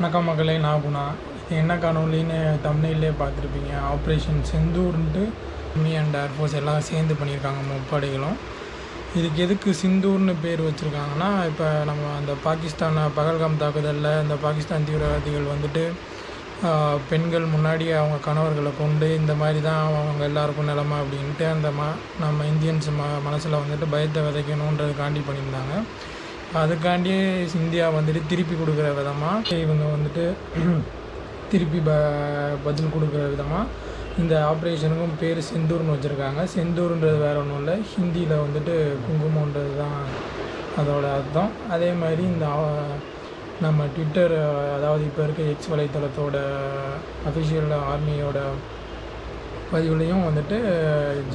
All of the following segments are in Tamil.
வணக்கம் மக்களே, நான் குணா. இது என்ன காணொலின்னு தமிழ்லேயே பார்த்துருப்பீங்க. ஆப்ரேஷன் சிந்தூர்ன்ட்டு ஆர்மி அண்ட் ஏர்ஃபோர்ஸ் எல்லாம் சேர்ந்து பண்ணியிருக்காங்க முப்படைகளும். இதுக்கு எதுக்கு சிந்தூர்னு பேர் வச்சுருக்காங்கன்னா, இப்போ நம்ம அந்த பாகிஸ்தான் பகல்காம் தாக்குதலில் இந்த பாகிஸ்தான் தீவிரவாதிகள் வந்துட்டு பெண்கள் முன்னாடி அவங்க கணவர்களை கொண்டு இந்த மாதிரி தான் அவங்க எல்லாருக்கும் நிலமை அப்படின்ட்டு அந்த நம்ம இந்தியன்ஸ் மனசில் வந்துட்டு பயத்தை விதைக்கணுன்றதுக்காண்டி பண்ணியிருந்தாங்க. அதுக்காண்டியே இந்தியா வந்துட்டு திருப்பி கொடுக்குற விதமாக இவங்க வந்துட்டு திருப்பி பதில் கொடுக்குற விதமாக இந்த ஆப்ரேஷனுக்கும் பேர் செந்தூர்னு வச்சுருக்காங்க. செந்தூர்ன்றது வேறு ஒன்றும் இல்லை, ஹிந்தியில் வந்துட்டு குங்குமன்றது தான் அதோட அர்த்தம். அதே மாதிரி இந்த நம்ம ட்விட்டர், அதாவது இப்போ இருக்க எக்ஸ் வலைத்தளத்தோட அஃபிஷியல் ஆர்மியோட பதிவுலையும் வந்துட்டு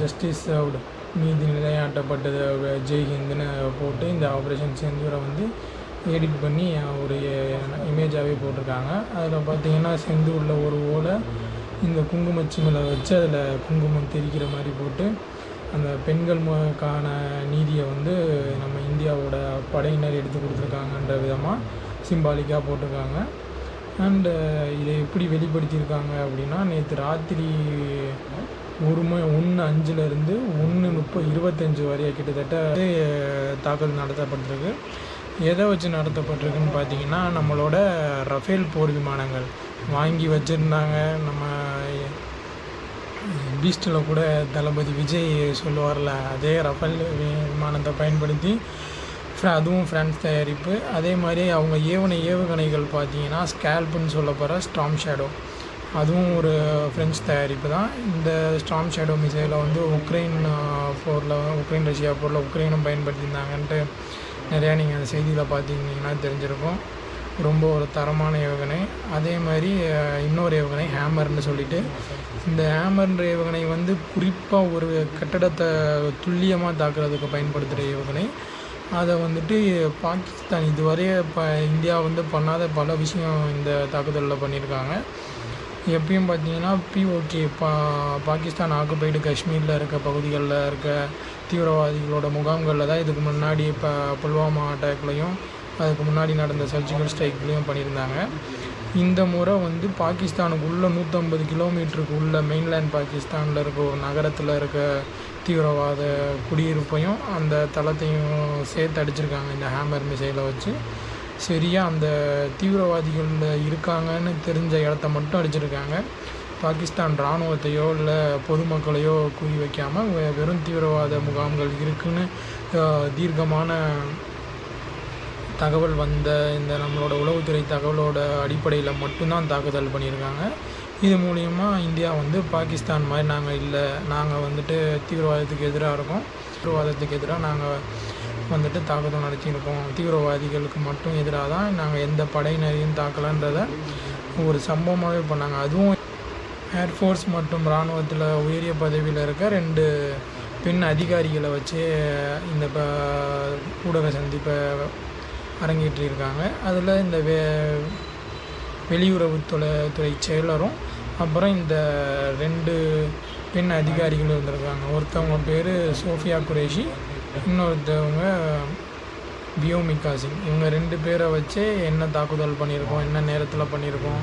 ஜஸ்டிஸ் சர்வ்டு, நீதி நிலையாட்டப்பட்டது, ஜெய்ஹிந்துன்னு போட்டு இந்த ஆப்ரேஷன் செந்தூரை வந்து எடிட் பண்ணி ஒரு இமேஜாகவே போட்டிருக்காங்க. அதில் பார்த்திங்கன்னா செந்தூரில் ஒரு ஓலை இந்த குங்குமச்சிமில் வச்சு அதில் குங்குமம் தெரிக்கிற மாதிரி போட்டு அந்த பெண்களுக்கான நீதியை வந்து நம்ம இந்தியாவோட படையினர் எடுத்து கொடுத்துருக்காங்கன்ற விதமாக சிம்பாலிக்காக போட்டிருக்காங்க. அண்டு இதை எப்படி வெளிப்படுத்தியிருக்காங்க அப்படின்னா, நேற்று ராத்திரி 1:05 1:25 வரைய கிட்டத்தட்ட தாக்குதல் நடத்தப்பட்டிருக்கு. எதை வச்சு நடத்தப்பட்டிருக்குன்னு பார்த்தீங்கன்னா, நம்மளோட ரஃபேல் போர் விமானங்கள் வாங்கி வச்சுருந்தாங்க. நம்ம பீஸ்டில் கூட தளபதி விஜய் சொல்லுவார்ல, அதே ரஃபேல் விமானத்தை பயன்படுத்தி, அதுவும் ஃப்ரான்ஸ் தயாரிப்பு. அதே மாதிரி அவங்க ஏவுகணைகள் பார்த்தீங்கன்னா ஸ்கேல்ப்னு சொல்ல போகிற ஸ்டார்ம் ஷேடோ, அதுவும் ஒரு ஃப்ரெஞ்ச் தயாரிப்பு தான். இந்த ஸ்டார்ம் ஷேடோ மிசைலை வந்து உக்ரைன் ரஷ்யா போரில் உக்ரைனும் பயன்படுத்தியிருந்தாங்கன்ட்டு நிறையா நீங்கள் அந்த செய்தியில் பார்த்திங்கன்னா தெரிஞ்சிருக்கும். ரொம்ப ஒரு தரமான ஏவுகணை. அதே மாதிரி இன்னொரு ஏவுகணை ஹேமர்னு சொல்லிட்டு, இந்த ஹேமர்ன்ற ஏவுகணை வந்து குறிப்பாக ஒரு கட்டடத்தை துல்லியமாக தாக்குறதுக்கு பயன்படுத்துகிற ஏவுகணை. அதை வந்துட்டு பாகிஸ்தான் இதுவரைய இந்தியா வந்து பண்ணாத பல விஷயம் இந்த தாக்குதலில் பண்ணியிருக்காங்க. எப்பயும் பார்த்தீங்கன்னா பிஓகே பாகிஸ்தான் ஆக்குபைடு காஷ்மீரில் இருக்க பகுதிகளில் இருக்க தீவிரவாதிகளோட முகாம்களில் தான் இதுக்கு முன்னாடி இப்போ புல்வாமா அட்டாக்லையும் அதுக்கு முன்னாடி நடந்த சர்ஜிக்கல் ஸ்ட்ரைக்லையும் பண்ணியிருந்தாங்க. இந்த முறை வந்து பாகிஸ்தானுக்குள்ளே 150 கிலோமீட்டருக்கு உள்ள மெயின்லேண்ட் பாகிஸ்தானில் இருக்க ஒரு நகரத்தில் இருக்க தீவிரவாத குடியிருப்பையும் அந்த தளத்தையும் சேர்த்து அடிச்சிருக்காங்க இந்த ஹேமர் மிசைலை வச்சு. சரியாக அந்த தீவிரவாதிகள் இருக்காங்கன்னு தெரிஞ்ச இடத்த மட்டும் அடிச்சிருக்காங்க. பாகிஸ்தான் இராணுவத்தையோ இல்லை பொதுமக்களையோ குறி வைக்காமல் வெறும் தீவிரவாத முகாம்கள் இருக்குன்னு தீர்க்கமான தகவல் வந்த இந்த நம்மளோட உளவுத்துறை தகவலோட அடிப்படையில் மட்டும்தான் தாக்குதல் பண்ணியிருக்காங்க. இது மூலிமா இந்தியா வந்து பாகிஸ்தான் மாதிரி நாங்கள் இல்லை, நாங்கள் வந்துட்டு தீவிரவாதத்துக்கு எதிராக இருக்கோம், தீவிரவாதத்துக்கு எதிராக நாங்கள் வந்துட்டு தாக்குதல் நடத்தியிருக்கோம், தீவிரவாதிகளுக்கு மட்டும் எதிராக தான் நாங்கள் எந்த படையினரையும் தாக்கலன்றதை ஒரு சம்பவமாகவே பண்ணாங்க. அதுவும் ஏர்ஃபோர்ஸ் மற்றும் இராணுவத்தில் உயரிய பதவியில் இருக்க 2 பெண் அதிகாரிகளை வச்சு இந்த ஊடக சந்திப்பை அரங்கேற்றியிருக்காங்க. அதில் இந்த வெளியுறவுத்துறை செயலரும் அப்புறம் இந்த 2 பெண் அதிகாரிகளும் இருந்திருக்காங்க. ஒருத்தவங்க பேர் சோஃபியா குரேஷி, இன்னொருத்தவங்க வியோமிகா சிங். இவங்க 2 பேரை வச்சு என்ன தாக்குதல் பண்ணியிருக்கோம், என்ன நேரத்தில் பண்ணியிருக்கோம்,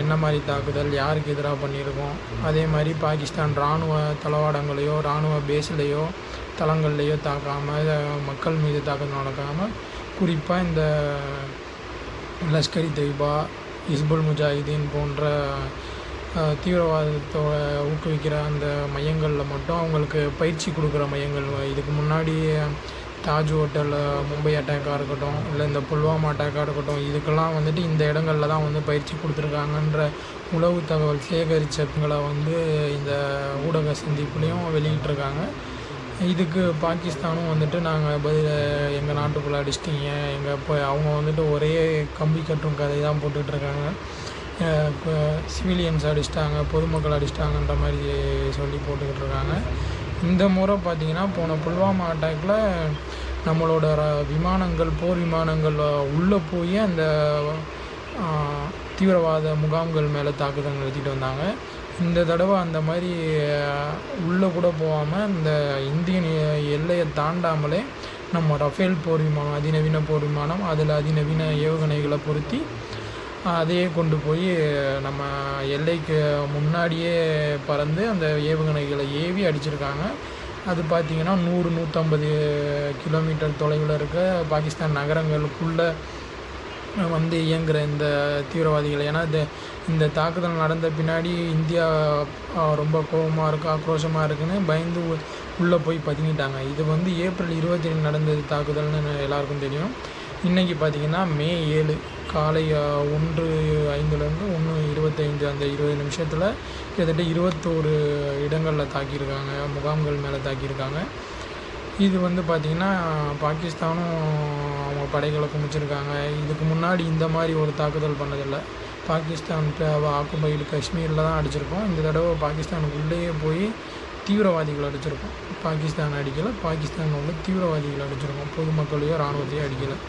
என்ன மாதிரி தாக்குதல், யாருக்கு எதிராக பண்ணியிருக்கோம், அதே மாதிரி பாகிஸ்தான் இராணுவ தளவாடங்களையோ இராணுவ பேஸ்லேயோ தளங்கள்லேயோ தாக்காமல் மக்கள் மீது தாக்குதல் நடக்காமல் குறிப்பாக இந்த லஷ்கர் தொய்பா, ஹிஸ்புல் முஜாஹிதீன் போன்ற தீவிரவாதத்தோட ஊக்குவிக்கிற அந்த மையங்களில் மட்டும் அவங்களுக்கு பயிற்சி கொடுக்குற மையங்கள். இதுக்கு முன்னாடி தாஜ் ஹோட்டலில் மும்பை அட்டாக்காக இருக்கட்டும், இல்லை இந்த புல்வாமா அட்டாக்காக இருக்கட்டும், இதுக்கெல்லாம் வந்துட்டு இந்த இடங்களில் தான் வந்து பயிற்சி கொடுத்துருக்காங்கன்ற உளவு தகவல் சேகரித்தவங்களை வந்து இந்த ஊடக சந்திப்புலேயும் வெளியிட்டிருக்காங்க. இதுக்கு பாகிஸ்தானும் வந்துட்டு நாங்கள் எங்கள் நாட்டுக்குள்ளே அடிச்சிட்டிங்க, அவங்க வந்துட்டு ஒரே கம்பி கட்டும் கதை தான் போட்டுட்ருக்காங்க. சிவிலியன்ஸ் அடிச்சிட்டாங்க, பொதுமக்கள் அடிச்சிட்டாங்கன்ற மாதிரி சொல்லி போட்டுக்கிட்டு இருக்காங்க. இந்த முறை பார்த்திங்கன்னா போன புல்வாமா அட்டாக்கில் நம்மளோட விமானங்கள், போர் விமானங்கள் உள்ளே போய் அந்த தீவிரவாத முகாம்கள் மேலே தாக்குதல் நடத்திட்டு வந்தாங்க. இந்த தடவை அந்த மாதிரி உள்ளே கூட போகாமல் இந்த இந்தியன் எல்லையை தாண்டாமலே நம்ம ரஃபேல் போர் விமானம், அதிநவீன போர் விமானம், அதில் அதிநவீன ஏவுகணைகளை பொருத்தி அதையே கொண்டு போய் நம்ம எல்லைக்கு முன்னாடியே பறந்து அந்த ஏவுகணைகளை ஏவி அடிச்சிருக்காங்க. அது பார்த்திங்கன்னா 100-150 கிலோமீட்டர் தொலைவில் இருக்க பாகிஸ்தான் நகரங்களுக்குள்ளே வந்து இயங்குகிற இந்த தீவிரவாதிகள். ஏன்னா இந்த தாக்குதல் நடந்த பின்னாடி இந்தியா ரொம்ப கோபமாக இருக்குது, ஆக்ரோஷமாக இருக்குன்னு பயந்து உள்ளே போய் பதுங்கிட்டாங்க. இது வந்து ஏப்ரல் 22 நடந்தது தாக்குதல்னு எல்லாருக்கும் தெரியும். இன்றைக்கி பார்த்திங்கன்னா மே 7 காலை 1:05 1:25 அந்த 20 நிமிஷத்தில் கிட்டத்தட்ட 21 இடங்களில் தாக்கியிருக்காங்க, முகாம்கள் மேலே தாக்கியிருக்காங்க. இது வந்து பார்த்திங்கன்னா பாகிஸ்தானும் அவங்க படைகளை குமிச்சிருக்காங்க. இதுக்கு முன்னாடி இந்த மாதிரி ஒரு தாக்குதல் பண்ணதில்லை. பாகிஸ்தான் ஆக்குபைடு காஷ்மீரில் தான் அடிச்சிருக்கோம். இந்த தடவை பாகிஸ்தானுக்குள்ளேயே போய் தீவிரவாதிகள் அடிச்சிருக்கோம். பாகிஸ்தான் அடிக்கலை, பாகிஸ்தான் உள்ள தீவிரவாதிகள் அடிச்சிருக்கோம். பொதுமக்களையோ இராணுவத்தையோ அடிக்கலை.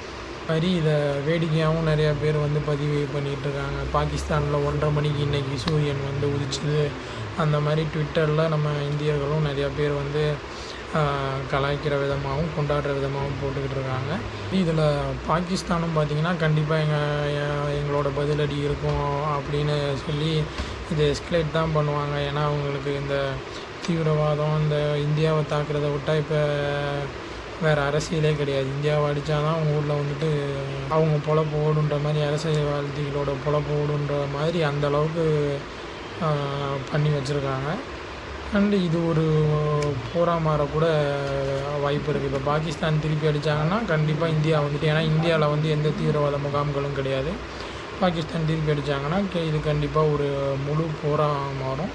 மாதிரி இதை வேடிக்கையாகவும் நிறையா பேர் வந்து பதிவு பண்ணிகிட்ருக்காங்க. பாகிஸ்தானில் 1:30 மணிக்கு இன்றைக்கி சூரியன் வந்து உதிச்சுது. அந்த மாதிரி ட்விட்டரில் நம்ம இந்தியர்களும் நிறையா பேர் வந்து கலாய்க்கிற விதமாகவும் கொண்டாடுற விதமாகவும் போட்டுக்கிட்டு இருக்காங்க. இதில் பாகிஸ்தானும் பார்த்திங்கன்னா கண்டிப்பாக எங்களோட பதிலடி இருக்கும் அப்படின்னு சொல்லி இதை எஸ்கலேட் தான் பண்ணுவாங்க. ஏன்னா அவங்களுக்கு இந்த தீவிரவாதம் இந்த இந்தியாவை தாக்குறதை விட்டால் இப்போ வேறு அரசியலே கிடையாது. இந்தியாவை அடித்தா தான் அவங்க ஊரில் வந்துட்டு அவங்க பொழப்பு ஓடுன்ற மாதிரி, அரசியல்வாதிகளோட பொழப்பு ஓடுன்ற மாதிரி அந்தளவுக்கு பண்ணி வச்சுருக்காங்க. அண்டு இது ஒரு போராக மாறக்கூட வாய்ப்பு இருக்குது. இப்போ பாகிஸ்தான் திருப்பி அடித்தாங்கன்னா கண்டிப்பாக இந்தியா வந்துட்டு, ஏன்னா இந்தியாவில் வந்து எந்த தீவிரவாத முகாம்களும் கிடையாது. பாகிஸ்தான் திருப்பி அடித்தாங்கன்னா இது கண்டிப்பாக ஒரு முழு போராக மாறும்.